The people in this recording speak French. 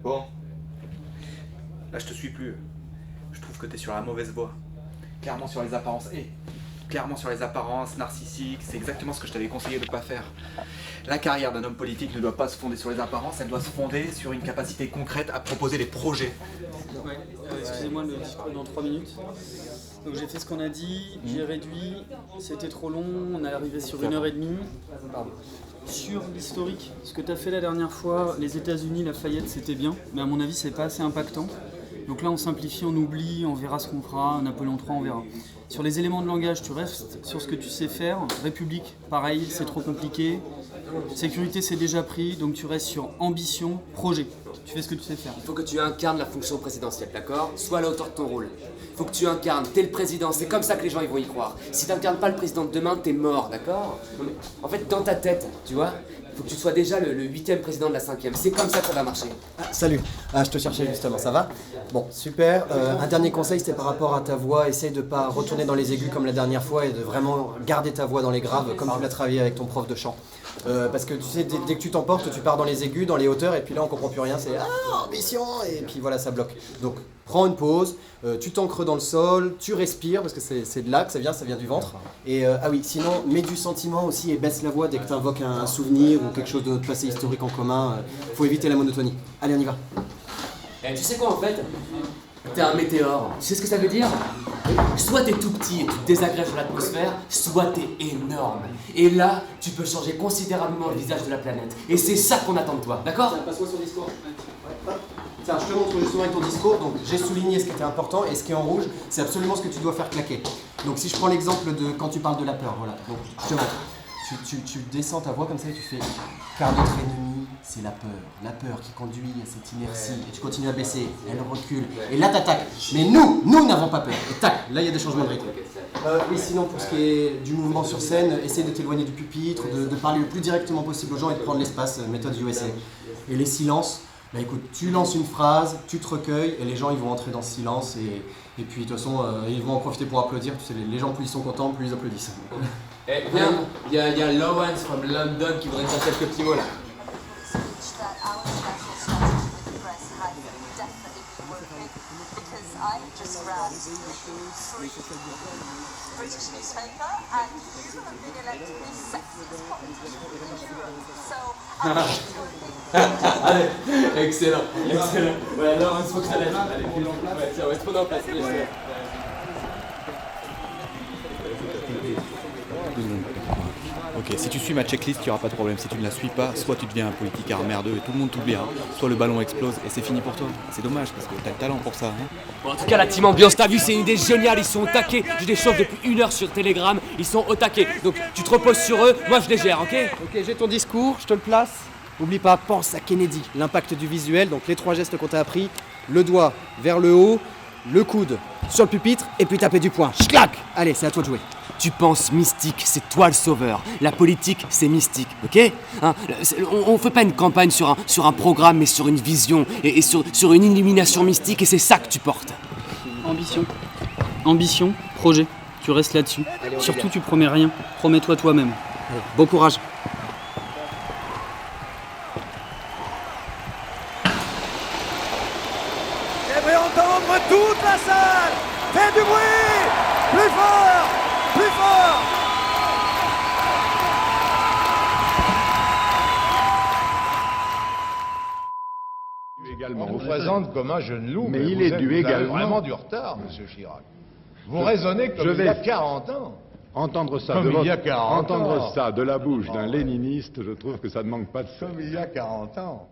Bon. Là, je te suis plus. Je trouve que t'es sur la mauvaise voie. Clairement sur les apparences. Clairement sur les apparences narcissiques, c'est exactement ce que je t'avais conseillé de ne pas faire. La carrière d'un homme politique ne doit pas se fonder sur les apparences, elle doit se fonder sur une capacité concrète à proposer des projets. Ouais, excusez-moi, le discours dans 3 minutes. Donc j'ai fait ce qu'on a dit, j'ai réduit, c'était trop long, on est arrivé sur 1h30. Pardon. Sur l'historique, ce que tu as fait la dernière fois, les États-Unis, Lafayette, c'était bien, mais à mon avis, c'est pas assez impactant. Donc là, on simplifie, on oublie, on verra ce qu'on fera, Napoléon III, on verra. Sur les éléments de langage, tu restes sur ce que tu sais faire. République, pareil, c'est trop compliqué. Sécurité, c'est déjà pris, donc tu restes sur ambition, projet. Tu fais ce que tu sais faire. Il faut que tu incarnes la fonction présidentielle, d'accord? Sois à la hauteur de ton rôle. Il faut que tu incarnes, t'es le président, c'est comme ça que les gens ils vont y croire. Si t'incarnes pas le président de demain, t'es mort, d'accord? En fait, dans ta tête, tu vois, il faut que tu sois déjà le 8e président de la 5e. C'est comme ça que ça va marcher. Ah, salut, je te cherchais justement, ça va? Bon, super. Un dernier conseil, c'était par rapport à ta voix. Essaye de pas retourner dans les aigus comme la dernière fois et de vraiment garder ta voix dans les graves, comme tu l'as travaillé avec ton prof de chant. Parce que tu sais, dès que tu t'emportes, tu pars dans les aigus, dans les hauteurs, et puis là on comprend plus rien, c'est ambition, et puis voilà, ça bloque. Donc prends une pause, tu t'ancres dans le sol, tu respires, parce que c'est de là que ça vient du ventre. Et ah oui, sinon, mets du sentiment aussi et baisse la voix dès que tu invoques un souvenir ou quelque chose de notre passé historique en commun. Faut éviter la monotonie. Allez, on y va. Tu sais quoi en fait? T'es un météore. Tu sais ce que ça veut dire? Soit t'es tout petit et tu te désagrèges dans l'atmosphère, soit t'es énorme. Et là, tu peux changer considérablement le visage de la planète. Et c'est ça qu'on attend de toi, d'accord? Passe-moi son discours. Tiens, je te montre justement avec ton discours. Donc j'ai souligné ce qui était important et ce qui est en rouge, c'est absolument ce que tu dois faire claquer. Donc si je prends l'exemple de quand tu parles de la peur, voilà. Donc je te montre. Tu descends ta voix comme ça et tu fais car notre ennemi, c'est la peur qui conduit à cette inertie. Et tu continues à baisser, elle recule. Et là t'attaques. Mais nous n'avons pas peur. Et tac, là il y a des changements de rythme. Oui, sinon pour ce qui est du mouvement sur scène, essaye de t'éloigner du pupitre, de parler le plus directement possible aux gens et de prendre l'espace, méthode USA. Et les silences, bah écoute, tu lances une phrase, tu te recueilles et les gens ils vont entrer dans ce silence et puis de toute façon ils vont en profiter pour applaudir. Tu sais, les gens plus ils sont contents, plus ils applaudissent. Eh, viens, il y a Lawrence from London qui voudrait dire quelques petits mots là. British newspaper and you have been elected the sexiest politician in Europe. So Allez, excellent. Ouais, alors il faut que ça lève. Allez, ouais, tiens, ouais, prendre en place. Ok, si tu suis ma checklist, il n'y aura pas de problème. Si tu ne la suis pas, soit tu deviens un politicard merdeux et tout le monde t'oubliera, soit le ballon explose et c'est fini pour toi. C'est dommage parce que t'as le talent pour ça. Hein. Bon, en tout cas, la team ambiance, t'as vu, c'est une idée géniale. Ils sont au taquet. Je les chauffe depuis 1 heure sur Telegram. Ils sont au taquet. Donc tu te reposes sur eux, moi je les gère, ok? Ok, j'ai ton discours, je te le place. N'oublie pas, pense à Kennedy, l'impact du visuel, donc les 3 gestes qu'on t'a appris, le doigt vers le haut, le coude sur le pupitre et puis taper du poing. Schlac! Allez, c'est à toi de jouer. Tu penses mystique, c'est toi le sauveur. La politique, c'est mystique, ok? Hein, on fait pas une campagne sur un programme, mais sur une vision et sur une illumination mystique, et c'est ça que tu portes. Ambition, projet. Tu restes là-dessus. Surtout, tu promets rien. Promets-toi toi-même. Allez, bon courage. J'aimerais entendre toute la salle. Faites du bruit. Plus fort. Plus fort. On vous présente comme un jeune loup, mais il est dû également. Vraiment du retard, monsieur Chirac. Vous raisonnez comme il y a 40 ans. Entendre ça, Comme il y a 40 entendre ans. ça de la bouche d'un léniniste, je trouve que ça ne manque pas de sens. Comme il y a 40 ans.